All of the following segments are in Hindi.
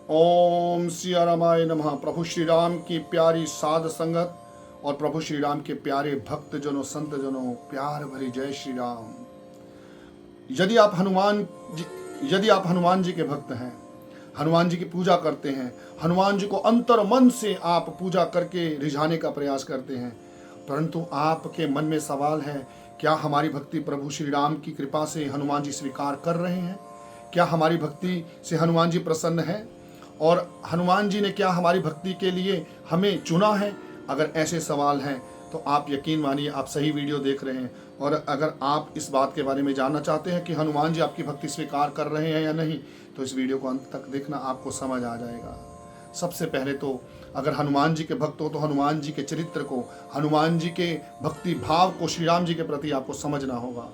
ओम सिया रामाय नमः। प्रभु श्री राम की प्यारी साध संगत और प्रभु श्री राम के प्यारे भक्त जनों, संत जनों, प्यार भरी जय श्री राम। यदि आप हनुमान जी के भक्त हैं, हनुमान जी की पूजा करते हैं, हनुमान जी को अंतर मन से आप पूजा करके रिझाने का प्रयास करते हैं, परंतु आपके मन में सवाल है, क्या हमारी भक्ति प्रभु श्री राम की कृपा से हनुमान जी स्वीकार कर रहे हैं? क्या हमारी भक्ति से हनुमान जी प्रसन्न है? और हनुमान जी ने क्या हमारी भक्ति के लिए हमें चुना है? अगर ऐसे सवाल हैं तो आप यकीन मानिए आप सही वीडियो देख रहे हैं। और अगर आप इस बात के बारे में जानना चाहते हैं कि हनुमान जी आपकी भक्ति स्वीकार कर रहे हैं या नहीं, तो इस वीडियो को अंत तक देखना, आपको समझ आ जाएगा। सबसे पहले तो अगर हनुमान जी के भक्त हो तो हनुमान जी के चरित्र को, हनुमान जी के भक्ति भाव को श्री राम जी के प्रति आपको समझना होगा।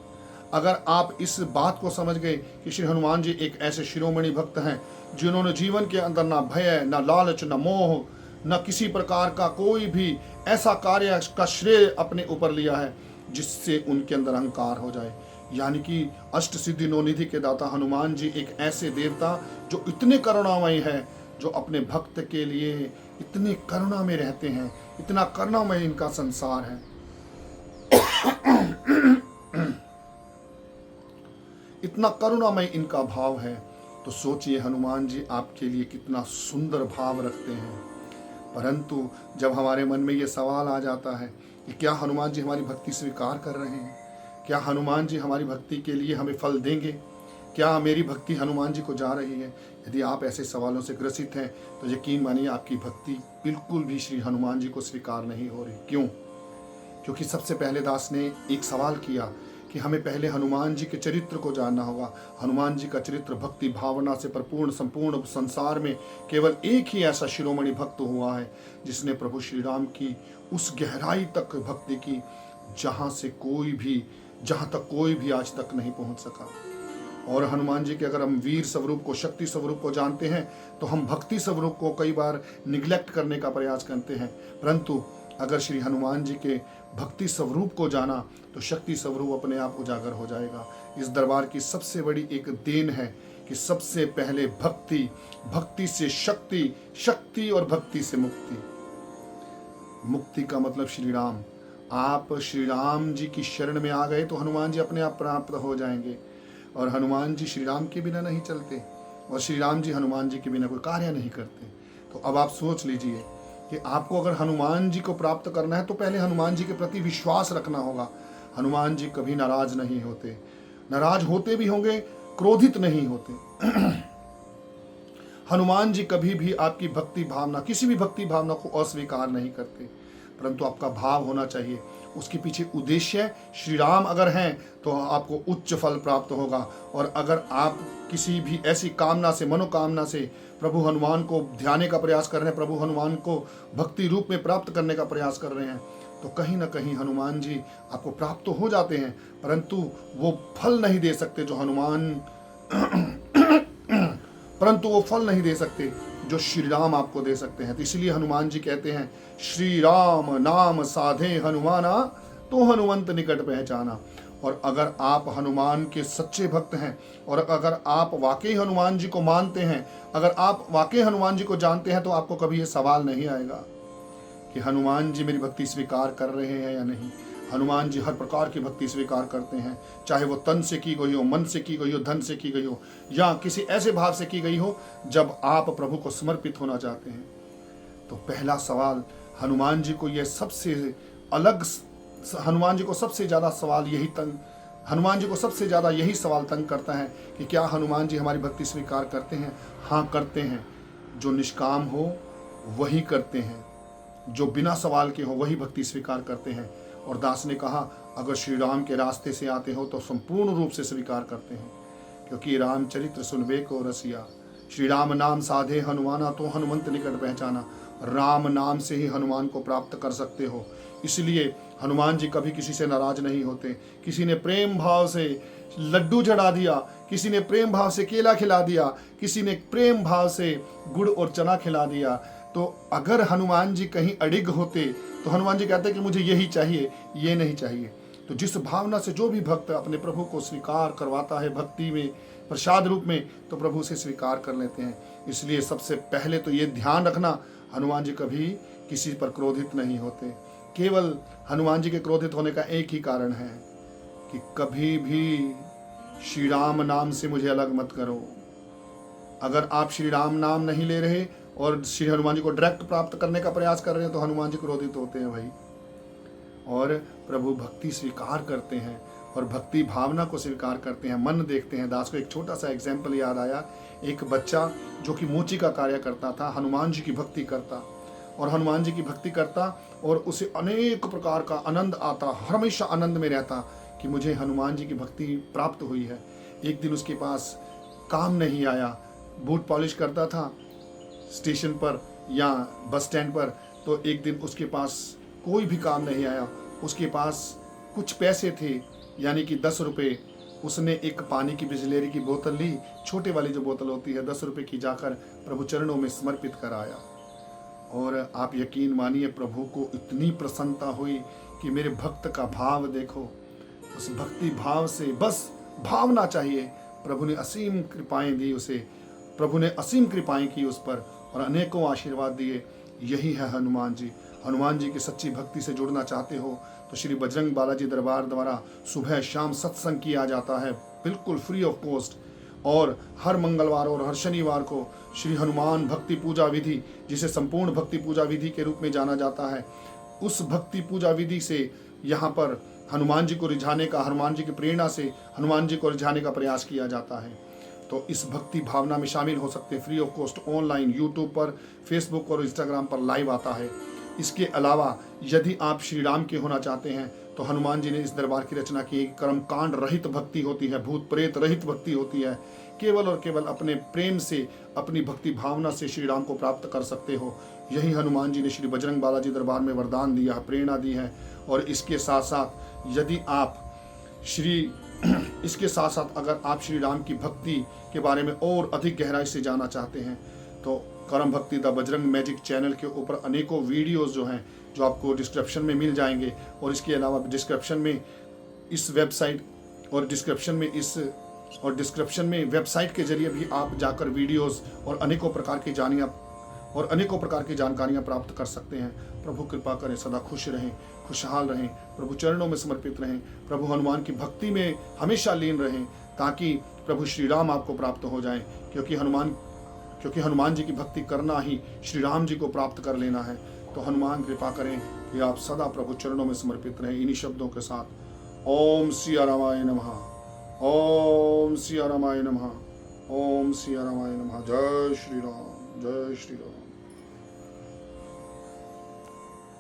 अगर आप इस बात को समझ गए कि श्री हनुमान जी एक ऐसे शिरोमणि भक्त हैं जिन्होंने जीवन के अंदर ना भय, ना लालच, ना मोह, न किसी प्रकार का कोई भी ऐसा कार्य का श्रेय अपने ऊपर लिया है जिससे उनके अंदर अहंकार हो जाए, यानी कि अष्ट सिद्धि नौनिधि के दाता हनुमान जी एक ऐसे देवता जो इतने करुणामय है, जो अपने भक्त के लिए इतने करुणा में रहते हैं, इतना करुणामय इनका संसार है। इतना करुणामय इनका भाव है, तो सोचिए हनुमान जी आपके लिए कितना सुंदर भाव रखते हैं। परंतु जब हमारे मन में ये सवाल आ जाता है कि क्या हनुमान जी हमारी भक्ति स्वीकार कर रहे हैं, क्या हनुमान जी हमारी भक्ति के लिए हमें फल देंगे, क्या मेरी भक्ति हनुमान जी को जा रही है, यदि आप ऐसे सवालों से ग्रसित हैं तो यकीन मानिए आपकी भक्ति बिल्कुल भी श्री हनुमान जी को स्वीकार नहीं हो रही। क्यों? क्योंकि सबसे पहले दास ने एक सवाल किया कि हमें पहले हनुमान जी के चरित्र को जानना होगा। हनुमान जी का चरित्र भक्ति भावना से परिपूर्ण संपूर्ण संसार में केवल एक ही ऐसा शिरोमणि भक्त हुआ है जिसने प्रभु श्री राम की उस गहराई तक भक्ति की जहाँ तक कोई भी आज तक नहीं पहुँच सका। और हनुमान जी के अगर हम वीर स्वरूप को, शक्ति स्वरूप को जानते हैं तो हम भक्ति स्वरूप को कई बार निग्लेक्ट करने का प्रयास करते हैं, परंतु अगर श्री हनुमान जी के भक्ति स्वरूप को जाना तो शक्ति स्वरूप अपने आप उजागर हो जाएगा। इस दरबार की सबसे बड़ी एक देन है कि सबसे पहले भक्ति, भक्ति से शक्ति, शक्ति और भक्ति से मुक्ति। मुक्ति का मतलब श्री राम। आप श्री राम जी की शरण में आ गए तो हनुमान जी अपने आप प्राप्त हो जाएंगे। और हनुमान जी श्री राम के बिना नहीं चलते और श्री राम जी हनुमान जी के बिना कोई कार्य नहीं करते। तो अब आप सोच लीजिए कि आपको अगर हनुमान जी को प्राप्त करना है तो पहले हनुमान जी के प्रति विश्वास रखना होगा। हनुमान जी कभी नाराज नहीं होते, नाराज होते भी होंगे, क्रोधित नहीं होते। हनुमान जी कभी भी आपकी भक्ति भावना, किसी भी भक्ति भावना को अस्वीकार नहीं करते, परंतु आपका भाव होना चाहिए, उसके पीछे उद्देश्य श्री राम अगर हैं तो आपको उच्च फल प्राप्त होगा। और अगर आप किसी भी ऐसी कामना से, मनोकामना से प्रभु हनुमान को ध्याने का प्रयास कर रहे हैं, प्रभु हनुमान को भक्ति रूप में प्राप्त करने का प्रयास कर रहे हैं, तो कहीं ना कहीं हनुमान जी आपको प्राप्त तो हो जाते हैं, परंतु वो फल नहीं दे सकते जो फल नहीं दे सकते जो श्री राम आपको दे सकते हैं। तो इसलिए हनुमान जी कहते हैं, श्री राम नाम साधे हनुमाना, तो हनुमंत निकट पहचाना। और अगर आप हनुमान के सच्चे भक्त हैं और अगर आप वाकई हनुमान जी को मानते हैं, अगर आप वाकई हनुमान जी को जानते हैं, तो आपको कभी ये सवाल नहीं आएगा कि हनुमान जी मेरी भक्ति स्वीकार कर रहे हैं या नहीं। हनुमान जी हर प्रकार की भक्ति स्वीकार करते हैं, चाहे वो तन से की गई हो, मन से की गई हो, धन से की गई हो, या किसी ऐसे भाव से की गई हो जब आप प्रभु को समर्पित होना चाहते हैं। तो पहला सवाल हनुमान जी को ये सबसे अलग, हनुमान जी को सबसे ज़्यादा यही सवाल तंग करता है कि क्या हनुमान जी हमारी भक्ति स्वीकार करते हैं? हाँ, करते हैं। जो निष्काम हो वही करते हैं, जो बिना सवाल के हो वही भक्ति स्वीकार करते हैं। और दास ने कहा, अगर श्री राम के रास्ते से आते हो तो संपूर्ण रूप से स्वीकार करते हैं, क्योंकि रामचरित्र सुनबे को रसिया, श्री राम नाम साधे हनुमाना, तो हनुमंत निकट पहचाना। राम नाम से ही हनुमान को प्राप्त कर सकते हो। इसलिए हनुमान जी कभी किसी से नाराज नहीं होते। किसी ने प्रेम भाव से लड्डू चढ़ा दिया, किसी ने प्रेम भाव से केला खिला दिया, किसी ने प्रेम भाव से गुड़ और चना खिला दिया, तो अगर हनुमान जी कहीं अड़िग होते तो हनुमान जी कहते कि मुझे यही चाहिए, ये नहीं चाहिए। तो जिस भावना से जो भी भक्त अपने प्रभु को स्वीकार करवाता है, भक्ति में प्रसाद रूप में, तो प्रभु उसे स्वीकार कर लेते हैं। इसलिए सबसे पहले तो ये ध्यान रखना, हनुमान जी कभी किसी पर क्रोधित नहीं होते। केवल हनुमान जी के क्रोधित होने का एक ही कारण है कि कभी भी श्री राम नाम से मुझे अलग मत करो। अगर आप श्री राम नाम नहीं ले रहे और श्री हनुमान जी को डायरेक्ट प्राप्त करने का प्रयास कर रहे हैं तो हनुमान जी क्रोधित होते हैं भाई। और प्रभु भक्ति स्वीकार करते हैं और भक्ति भावना को स्वीकार करते हैं, मन देखते हैं। दास को एक छोटा सा एग्जाम्पल याद आया। एक बच्चा जो कि मोची का कार्य करता था, हनुमान जी की भक्ति करता और हनुमान जी की भक्ति करता और उसे अनेक प्रकार का आनंद आता, हमेशा आनंद में रहता कि मुझे हनुमान जी की भक्ति प्राप्त हुई है। एक दिन उसके पास काम नहीं आया, बूट पॉलिश करता था स्टेशन पर या बस स्टैंड पर, तो एक दिन उसके पास कोई भी काम नहीं आया। उसके पास कुछ पैसे थे, यानी कि 10 रुपये। उसने एक पानी की बिस्लेरी की बोतल ली, छोटे वाली जो बोतल होती है 10 रुपये की, जाकर प्रभु चरणों में समर्पित कर आया। और आप यकीन मानिए प्रभु को इतनी प्रसन्नता हुई कि मेरे भक्त का भाव देखो। उस भक्ति भाव से बस भावना चाहिए, प्रभु ने असीम कृपाएं दी उसे, प्रभु ने असीम कृपाएं की उस पर और अनेकों आशीर्वाद दिए। यही है हनुमान जी। हनुमान जी की सच्ची भक्ति से जुड़ना चाहते हो तो श्री बजरंग बालाजी दरबार द्वारा सुबह शाम सत्संग किया जाता है, बिल्कुल फ्री ऑफ कॉस्ट। और हर मंगलवार और हर शनिवार को श्री हनुमान भक्ति पूजा विधि, जिसे संपूर्ण भक्ति पूजा विधि के रूप में जाना जाता है, उस भक्ति पूजा विधि से यहाँ पर हनुमान जी को रिझाने का, हनुमान जी की प्रेरणा से हनुमान जी को रिझाने का प्रयास किया जाता है। तो इस भक्ति भावना में शामिल हो सकते हैं free of cost. Online YouTube पर, फेसबुक और इंस्टाग्राम पर लाइव आता है। इसके अलावा यदि आप श्री राम के होना चाहते हैं तो हनुमान जी ने इस दरबार की रचना की। कर्मकांड रहित भक्ति होती है, भूत प्रेत रहित भक्ति होती है। केवल और केवल अपने प्रेम से, अपनी भक्ति भावना से श्री राम को प्राप्त कर सकते हो। यही हनुमान जी ने श्री बजरंग बालाजी दरबार में वरदान दिया, प्रेरणा दी है। और इसके साथ साथ यदि आप इसके साथ साथ अगर आप श्री राम की भक्ति के बारे में और अधिक गहराई से जानना चाहते हैं तो करम भक्ति द बजरंग मैजिक चैनल के ऊपर अनेकों वीडियोस जो हैं, जो आपको डिस्क्रिप्शन में मिल जाएंगे। और इसके अलावा डिस्क्रिप्शन में इस वेबसाइट और डिस्क्रिप्शन में वेबसाइट के जरिए भी आप जाकर वीडियोस और अनेकों प्रकार की जानकारियाँ प्राप्त कर सकते हैं। प्रभु कृपा करें, सदा खुश रहें, खुशहाल रहें, प्रभु चरणों में समर्पित रहें, प्रभु हनुमान की भक्ति में हमेशा लीन रहें, ताकि प्रभु श्री राम आपको प्राप्त हो जाएं। क्योंकि हनुमान जी की भक्ति करना ही श्री राम जी को प्राप्त कर लेना है। तो हनुमान कृपा करें कि आप सदा प्रभु चरणों में समर्पित रहें। इन्हीं शब्दों के साथ ओम सिया रामाय नमः, ओम सिया रामाय नमः, ओम सिया रामाय नमः। जय श्री राम, जय श्री राम।